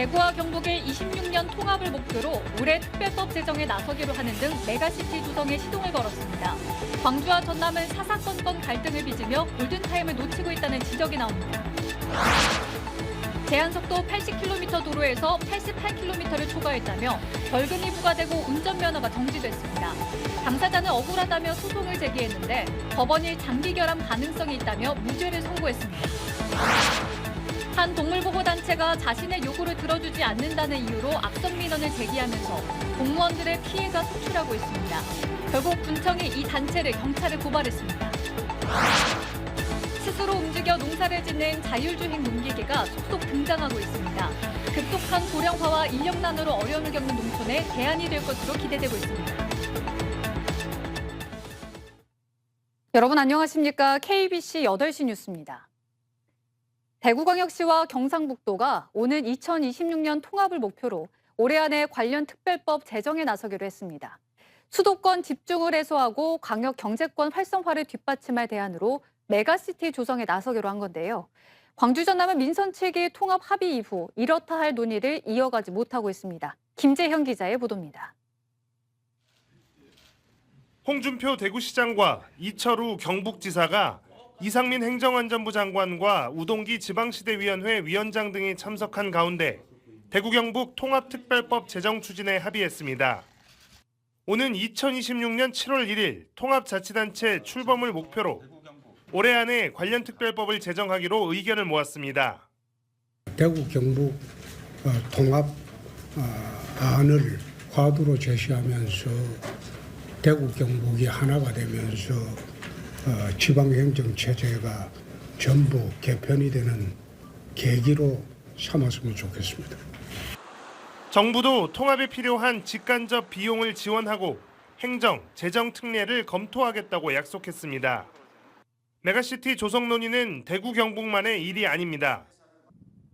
대구와 경북의 26년 통합을 목표로 올해 특별법 제정에 나서기로 하는 등 메가시티 조성에 시동을 걸었습니다. 광주와 전남은 사사건건 갈등을 빚으며 골든타임을 놓치고 있다는 지적이 나옵니다. 제한속도 80km 도로에서 88km를 초과했다며 벌금이 부과되고 운전면허가 정지됐습니다. 당사자는 억울하다며 소송을 제기했는데 법원이 장기 결함 가능성이 있다며 무죄를 선고했습니다. 한 동물보호단체가 자신의 요구를 들어주지 않는다는 이유로 악성 민원을 제기하면서 공무원들의 피해가 속출하고 있습니다. 결국 군청이 이 단체를 경찰에 고발했습니다. 스스로 움직여 농사를 짓는 자율주행 농기계가 속속 등장하고 있습니다. 급속한 고령화와 인력난으로 어려움을 겪는 농촌에 대안이 될 것으로 기대되고 있습니다. 여러분 안녕하십니까? KBC 8시 뉴스입니다. 대구광역시와 경상북도가 오는 2026년 통합을 목표로 올해 안에 관련 특별법 제정에 나서기로 했습니다. 수도권 집중을 해소하고 광역 경제권 활성화를 뒷받침할 대안으로 메가시티 조성에 나서기로 한 건데요. 광주 전남은 민선 측의 통합 합의 이후 이렇다 할 논의를 이어가지 못하고 있습니다. 김재현 기자의 보도입니다. 홍준표 대구시장과 이철우 경북지사가 이상민 행정안전부 장관과 우동기 지방시대위원회 위원장 등이 참석한 가운데 대구 경북 통합특별법 제정 추진에 합의했습니다. 오는 2026년 7월 1일 통합자치단체 출범을 목표로 올해 안에 관련 특별법을 제정하기로 의견을 모았습니다. 대구 경북 통합 안을 화두로 제시하면서 대구 경북이 하나가 되면서 지방행정체제가 전부 개편이 되는 계기로 삼았으면 좋겠습니다. 정부도 통합에 필요한 직간접 비용을 지원하고 행정, 재정 특례를 검토하겠다고 약속했습니다. 메가시티 조성 논의는 대구 경북만의 일이 아닙니다.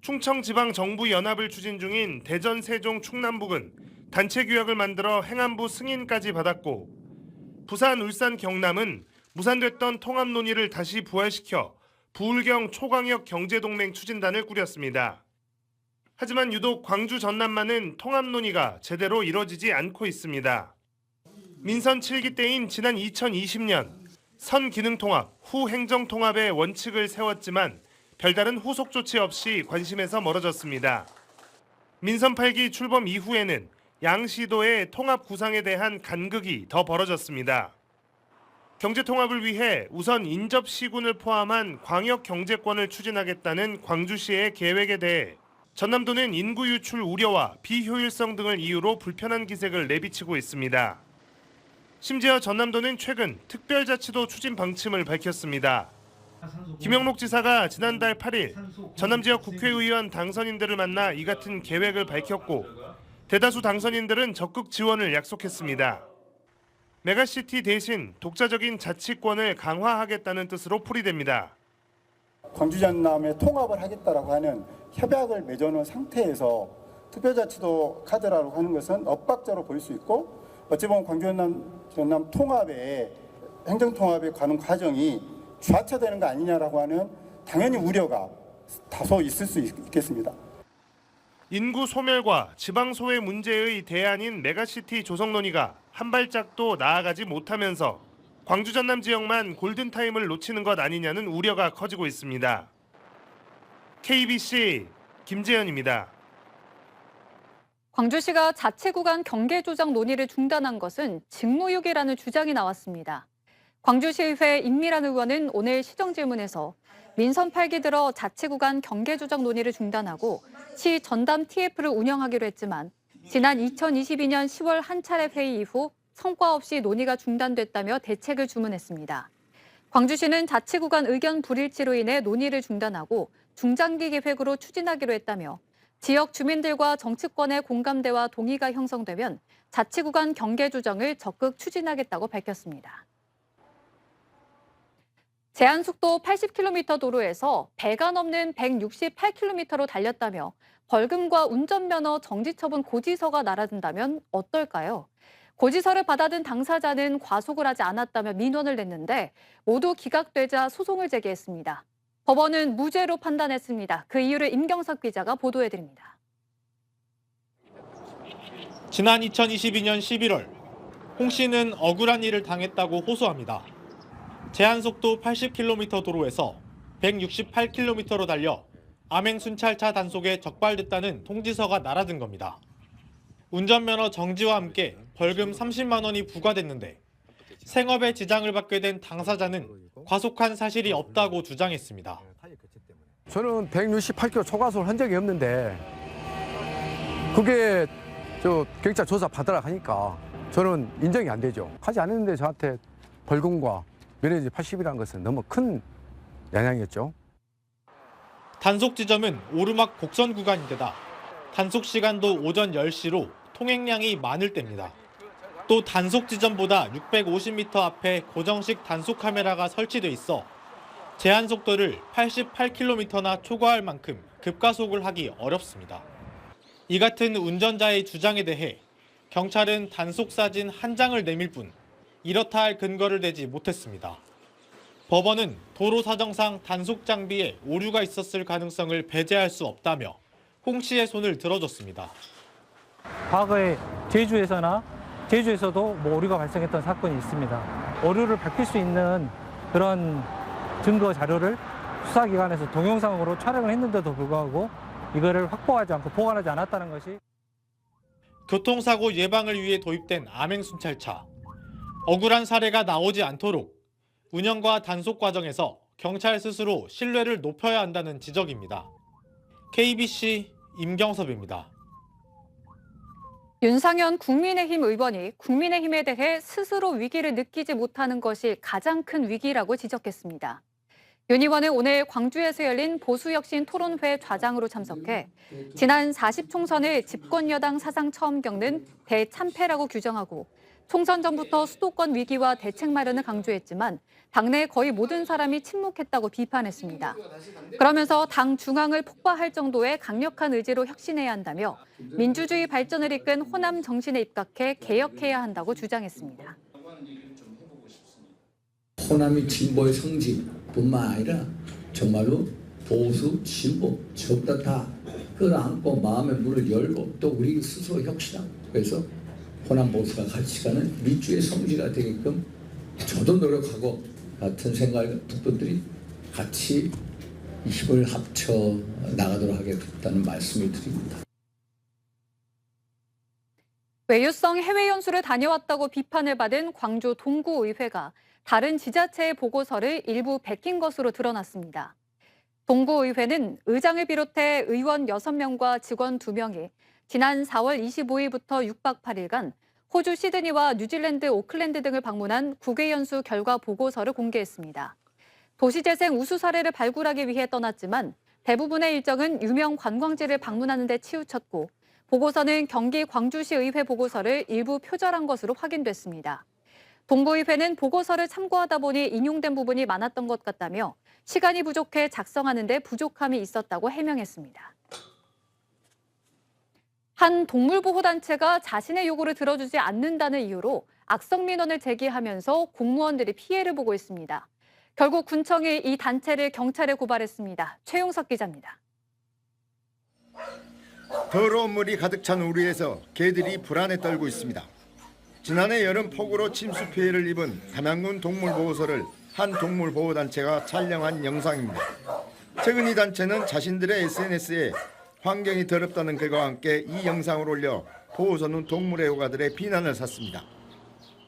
충청지방정부연합을 추진 중인 대전, 세종, 충남북은 단체 규약을 만들어 행안부 승인까지 받았고 부산, 울산, 경남은 무산됐던 통합 논의를 다시 부활시켜 부울경 초광역 경제동맹 추진단을 꾸렸습니다. 하지만 유독 광주 전남만은 통합 논의가 제대로 이뤄지지 않고 있습니다. 민선 7기 때인 지난 2020년 선기능통합, 후행정통합의 원칙을 세웠지만 별다른 후속 조치 없이 관심에서 멀어졌습니다. 민선 8기 출범 이후에는 양시도의 통합 구상에 대한 간극이 더 벌어졌습니다. 경제통합을 위해 우선 인접시군을 포함한 광역경제권을 추진하겠다는 광주시의 계획에 대해 전남도는 인구 유출 우려와 비효율성 등을 이유로 불편한 기색을 내비치고 있습니다. 심지어 전남도는 최근 특별자치도 추진 방침을 밝혔습니다. 김영록 지사가 지난달 8일 전남 지역 국회의원 당선인들을 만나 이 같은 계획을 밝혔고 대다수 당선인들은 적극 지원을 약속했습니다. 메가시티 대신 독자적인 자치권을 강화하겠다는 뜻으로 풀이됩니다. 광주 전남의 통합을 하겠다라고 하는 협약을 맺어놓은 상태에서 특별자치도 카드라고 하는 것은 엇박자로 보일 수 있고 어찌 보면 광주 전남 통합의 행정통합에 가는 과정이 좌초되는 거 아니냐라고 하는 당연히 우려가 다소 있을 수 있겠습니다. 인구 소멸과 지방소외 문제의 대안인 메가시티 조성 논의가 한 발짝도 나아가지 못하면서 광주 전남 지역만 골든타임을 놓치는 것 아니냐는 우려가 커지고 있습니다. KBC 김재현입니다. 광주시가 자치 구간 경계 조정 논의를 중단한 것은 직무유기라는 주장이 나왔습니다. 광주시의회 임미란 의원은 오늘 시정질문에서 민선 8기 들어 자치 구간 경계 조정 논의를 중단하고 시 전담 TF를 운영하기로 했지만 지난 2022년 10월 한 차례 회의 이후 성과 없이 논의가 중단됐다며 대책을 주문했습니다. 광주시는 자치 구간 의견 불일치로 인해 논의를 중단하고 중장기 계획으로 추진하기로 했다며 지역 주민들과 정치권의 공감대와 동의가 형성되면 자치 구간 경계 조정을 적극 추진하겠다고 밝혔습니다. 제한속도 80km 도로에서 배가 넘는 168km로 달렸다며 벌금과 운전면허 정지처분 고지서가 날아든다면 어떨까요? 고지서를 받아든 당사자는 과속을 하지 않았다며 민원을 냈는데 모두 기각되자 소송을 제기했습니다. 법원은 무죄로 판단했습니다. 그 이유를 임경석 기자가 보도해드립니다. 지난 2022년 11월 홍 씨는 억울한 일을 당했다고 호소합니다. 제한속도 80km 도로에서 168km로 달려 암행순찰차 단속에 적발됐다는 통지서가 날아든 겁니다. 운전면허 정지와 함께 벌금 30만 원이 부과됐는데 생업에 지장을 받게 된 당사자는 과속한 사실이 없다고 주장했습니다. 저는 168km 초과속을 한 적이 없는데 그게 경찰 조사 받으라 하니까 저는 인정이 안 되죠. 하지 않았는데 저한테 벌금과 면허지 80이라는 것은 너무 큰 영향이었죠. 단속 지점은 오르막 곡선 구간인데다 단속 시간도 오전 10시로 통행량이 많을 때입니다. 또 단속 지점보다 650m 앞에 고정식 단속 카메라가 설치돼 있어 제한 속도를 88km나 초과할 만큼 급가속을 하기 어렵습니다. 이 같은 운전자의 주장에 대해 경찰은 단속 사진 한 장을 내밀 뿐 이렇다 할 근거를 대지 못했습니다. 법원은 도로 사정상 단속 장비에 오류가 있었을 가능성을 배제할 수 없다며 홍 씨의 손을 들어줬습니다. 과거에 제주에서도 오류가 발생했던 사건이 있습니다. 오류를 밝힐 수 있는 그런 증거 자료를 수사기관에서 동영상으로 촬영을 했는데도 불구하고 이거를 확보하지 않고 보관하지 않았다는 것이 교통사고 예방을 위해 도입된 암행순찰차. 억울한 사례가 나오지 않도록 운영과 단속 과정에서 경찰 스스로 신뢰를 높여야 한다는 지적입니다. KBC 임경섭입니다. 윤상현 국민의힘 의원이 국민의힘에 대해 스스로 위기를 느끼지 못하는 것이 가장 큰 위기라고 지적했습니다. 윤 의원은 오늘 광주에서 열린 보수혁신 토론회 좌장으로 참석해 지난 40총선을 집권여당 사상 처음 겪는 대참패라고 규정하고 총선 전부터 수도권 위기와 대책 마련을 강조했지만 당내 거의 모든 사람이 침묵했다고 비판했습니다. 그러면서 당 중앙을 폭파할 정도의 강력한 의지로 혁신해야 한다며 민주주의 발전을 이끈 호남 정신에 입각해 개혁해야 한다고 주장했습니다. 호남이 진보의 성지뿐만 아니라 정말로 보수, 진보 전부 다 끌어안고 마음의 문을 열고 또 우리 스스로 혁신하고 그래서 호남 보수가 같이 가는 민주의 성지가 되게끔 저도 노력하고 같은 생각의 분들이 같이 힘을 합쳐 나가도록 하겠다는 말씀을 드립니다. 외유성 해외 연수를 다녀왔다고 비판을 받은 광주 동구의회가 다른 지자체의 보고서를 일부 베낀 것으로 드러났습니다. 동구의회는 의장을 비롯해 의원 6명과 직원 2명이 지난 4월 25일부터 6박 8일간 호주 시드니와 뉴질랜드 오클랜드 등을 방문한 국외 연수 결과 보고서를 공개했습니다. 도시재생 우수 사례를 발굴하기 위해 떠났지만 대부분의 일정은 유명 관광지를 방문하는 데 치우쳤고 보고서는 경기 광주시 의회 보고서를 일부 표절한 것으로 확인됐습니다. 동구의회는 보고서를 참고하다 보니 인용된 부분이 많았던 것 같다며 시간이 부족해 작성하는 데 부족함이 있었다고 해명했습니다. 한 동물보호단체가 자신의 요구를 들어주지 않는다는 이유로 악성 민원을 제기하면서 공무원들이 피해를 보고 있습니다. 결국 군청이 이 단체를 경찰에 고발했습니다. 최용석 기자입니다. 더러운 물이 가득 찬 우리에서 개들이 불안에 떨고 있습니다. 지난해 여름 폭우로 침수 피해를 입은 담양군 동물보호소를 한 동물보호단체가 촬영한 영상입니다. 최근 이 단체는 자신들의 SNS에 환경이 더럽다는 글과 함께 이 영상을 올려 보호소는 동물애호가들의 비난을 샀습니다.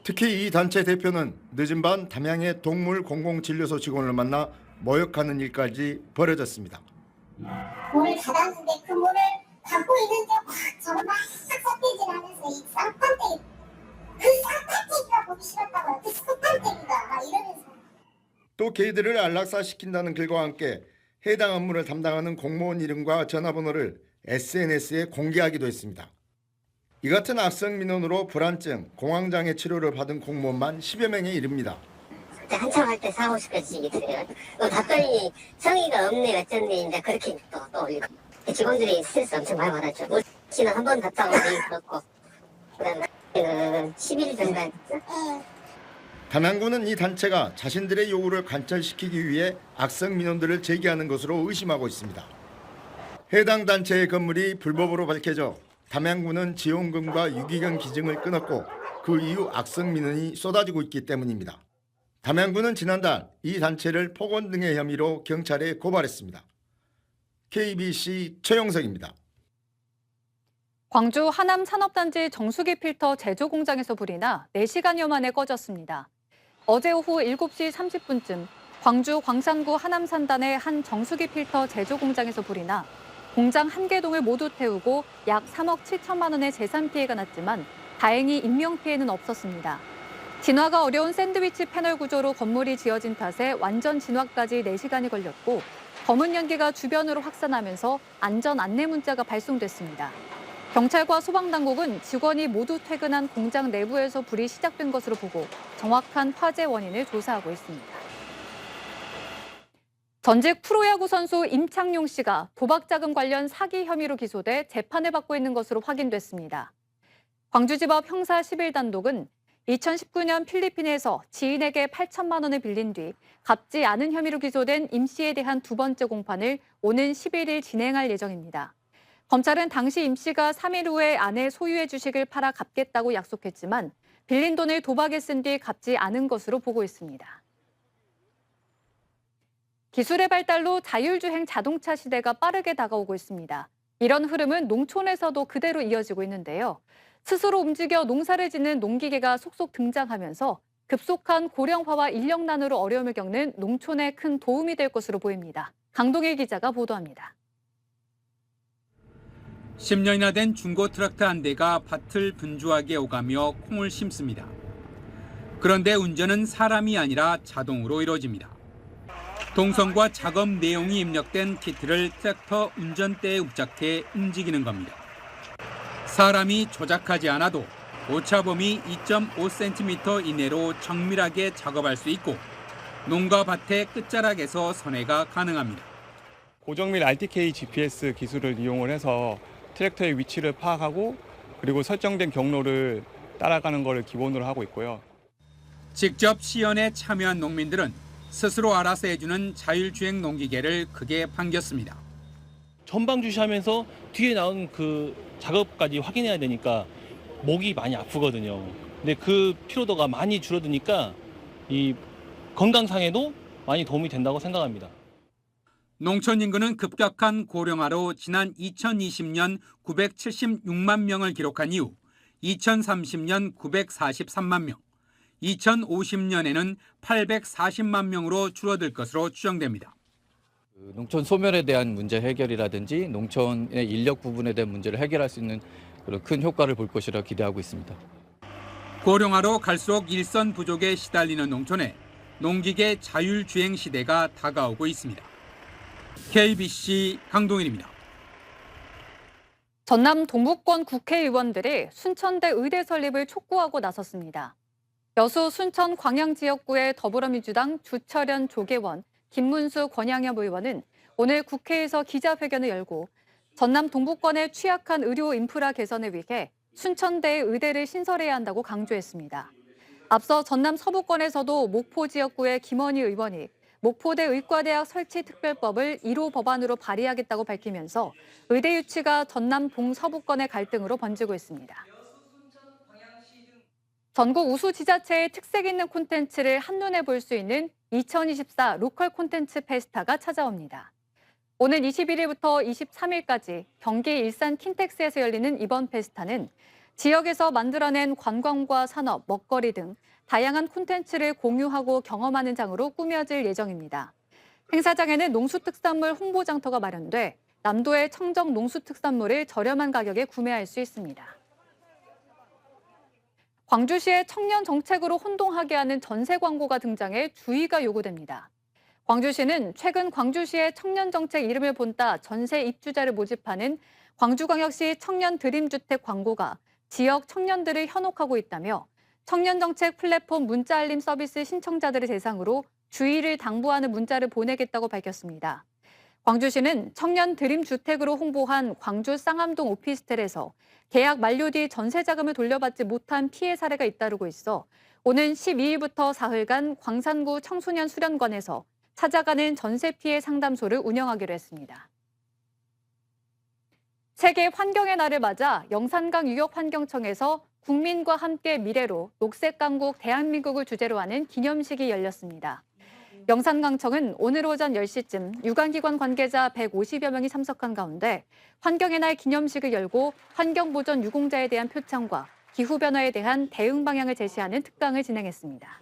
특히 이 단체 대표는 늦은 밤 담양의 동물 공공진료소 직원을 만나 모욕하는 일까지 벌어졌습니다. 문을 닫았는데 그 문을 닫고 있는데 확 저를 막 싹싹대질하면서 이 쌍판대기 그 쌍판대기가 보기 싫었다고요. 그 쌍판대기가 막 이러면서 또 개들을 안락사시킨다는 글과 함께 해당 업무를 담당하는 공무원 이름과 전화번호를 SNS에 공개하기도 했습니다. 이 같은 악성 민원으로 불안증, 공황장애 치료를 받은 공무원만 10여 명에 이릅니다. 한참 할 때 40~50까지 얘기해요. 봤더니 성의가 없네 어쩐네 이제 그렇게 또 올리고 직원들이 스트레스 엄청 많이 받았죠. 씨는 한 번 갔다 오니 그렇고 그다음에 11일 전에 담양군은 이 단체가 자신들의 요구를 관철시키기 위해 악성 민원들을 제기하는 것으로 의심하고 있습니다. 해당 단체의 건물이 불법으로 밝혀져 담양군은 지원금과 유기견 기증을 끊었고 그 이후 악성 민원이 쏟아지고 있기 때문입니다. 담양군은 지난달 이 단체를 폭언 등의 혐의로 경찰에 고발했습니다. KBC 최영석입니다. 광주 하남산업단지 정수기 필터 제조 공장에서 불이 나 4시간여 만에 꺼졌습니다. 어제 오후 7시 30분쯤 광주 광산구 하남산단의 한 정수기 필터 제조 공장에서 불이 나 공장 1개 동을 모두 태우고 약 3억 7천만 원의 재산 피해가 났지만 다행히 인명 피해는 없었습니다. 진화가 어려운 샌드위치 패널 구조로 건물이 지어진 탓에 완전 진화까지 4시간이 걸렸고 검은 연기가 주변으로 확산하면서 안전 안내 문자가 발송됐습니다. 경찰과 소방당국은 직원이 모두 퇴근한 공장 내부에서 불이 시작된 것으로 보고 정확한 화재 원인을 조사하고 있습니다. 전직 프로야구 선수 임창용 씨가 도박 자금 관련 사기 혐의로 기소돼 재판을 받고 있는 것으로 확인됐습니다. 광주지법 형사 11단독은 2019년 필리핀에서 지인에게 8천만 원을 빌린 뒤 갚지 않은 혐의로 기소된 임 씨에 대한 두 번째 공판을 오는 11일 진행할 예정입니다. 검찰은 당시 임 씨가 3일 후에 아내 소유의 주식을 팔아 갚겠다고 약속했지만 빌린 돈을 도박에 쓴 뒤 갚지 않은 것으로 보고 있습니다. 기술의 발달로 자율주행 자동차 시대가 빠르게 다가오고 있습니다. 이런 흐름은 농촌에서도 그대로 이어지고 있는데요. 스스로 움직여 농사를 짓는 농기계가 속속 등장하면서 급속한 고령화와 인력난으로 어려움을 겪는 농촌에 큰 도움이 될 것으로 보입니다. 강동일 기자가 보도합니다. 10년이나 된 중고 트랙터 한 대가 밭을 분주하게 오가며 콩을 심습니다. 그런데 운전은 사람이 아니라 자동으로 이루어집니다. 동선과 작업 내용이 입력된 키트를 트랙터 운전대에 उप작해 움직이는 겁니다. 사람이 조작하지 않아도 오차범위 2.5cm 이내로 정밀하게 작업할 수 있고 농가 밭의 끝자락에서 선회가 가능합니다. 고정밀 RTK GPS 기술을 이용을 해서 트랙터의 위치를 파악하고 그리고 설정된 경로를 따라가는 것을 기본으로 하고 있고요. 직접 시연에 참여한 농민들은 스스로 알아서 해주는 자율주행 농기계를 크게 반겼습니다. 전방 주시하면서 뒤에 나온 그 작업까지 확인해야 되니까 목이 많이 아프거든요. 근데 그 피로도가 많이 줄어드니까 이 건강상에도 많이 도움이 된다고 생각합니다. 농촌 인구는 급격한 고령화로 지난 2020년 976만 명을 기록한 이후 2030년 943만 명, 2050년에는 840만 명으로 줄어들 것으로 추정됩니다. 농촌 소멸에 대한 문제 해결이라든지 농촌의 인력 부분에 대한 문제를 해결할 수 있는 그런 큰 효과를 볼 것이라 기대하고 있습니다. 고령화로 갈수록 일선 부족에 시달리는 농촌에 농기계 자율주행 시대가 다가오고 있습니다. KBC 강동일입니다. 전남 동북권 국회의원들이 순천대 의대 설립을 촉구하고 나섰습니다. 여수 순천 광양 지역구의 더불어민주당 주철현 조계원, 김문수 권양엽 의원은 오늘 국회에서 기자회견을 열고 전남 동북권의 취약한 의료 인프라 개선을 위해 순천대의 의대를 신설해야 한다고 강조했습니다. 앞서 전남 서부권에서도 목포 지역구의 김원희 의원이 목포대 의과대학 설치 특별법을 1호 법안으로 발의하겠다고 밝히면서 의대 유치가 전남 동서부권의 갈등으로 번지고 있습니다. 전국 우수 지자체의 특색 있는 콘텐츠를 한눈에 볼 수 있는 2024 로컬 콘텐츠 페스타가 찾아옵니다. 오는 21일부터 23일까지 경기 일산 킨텍스에서 열리는 이번 페스타는 지역에서 만들어낸 관광과 산업, 먹거리 등 다양한 콘텐츠를 공유하고 경험하는 장으로 꾸며질 예정입니다. 행사장에는 농수특산물 홍보장터가 마련돼 남도의 청정 농수특산물을 저렴한 가격에 구매할 수 있습니다. 광주시의 청년 정책으로 혼동하게 하는 전세 광고가 등장해 주의가 요구됩니다. 광주시는 최근 광주시의 청년 정책 이름을 본따 전세 입주자를 모집하는 광주광역시 청년 드림주택 광고가 지역 청년들을 현혹하고 있다며 청년 정책 플랫폼 문자 알림 서비스 신청자들을 대상으로 주의를 당부하는 문자를 보내겠다고 밝혔습니다. 광주시는 청년 드림주택으로 홍보한 광주 쌍암동 오피스텔에서 계약 만료 뒤 전세자금을 돌려받지 못한 피해 사례가 잇따르고 있어 오는 12일부터 사흘간 광산구 청소년 수련관에서 찾아가는 전세 피해 상담소를 운영하기로 했습니다. 세계 환경의 날을 맞아 영산강 유역환경청에서 국민과 함께 미래로 녹색 강국 대한민국을 주제로 하는 기념식이 열렸습니다. 영산강청은 오늘 오전 10시쯤 유관기관 관계자 150여 명이 참석한 가운데 환경의 날 기념식을 열고 환경보전 유공자에 대한 표창과 기후변화에 대한 대응 방향을 제시하는 특강을 진행했습니다.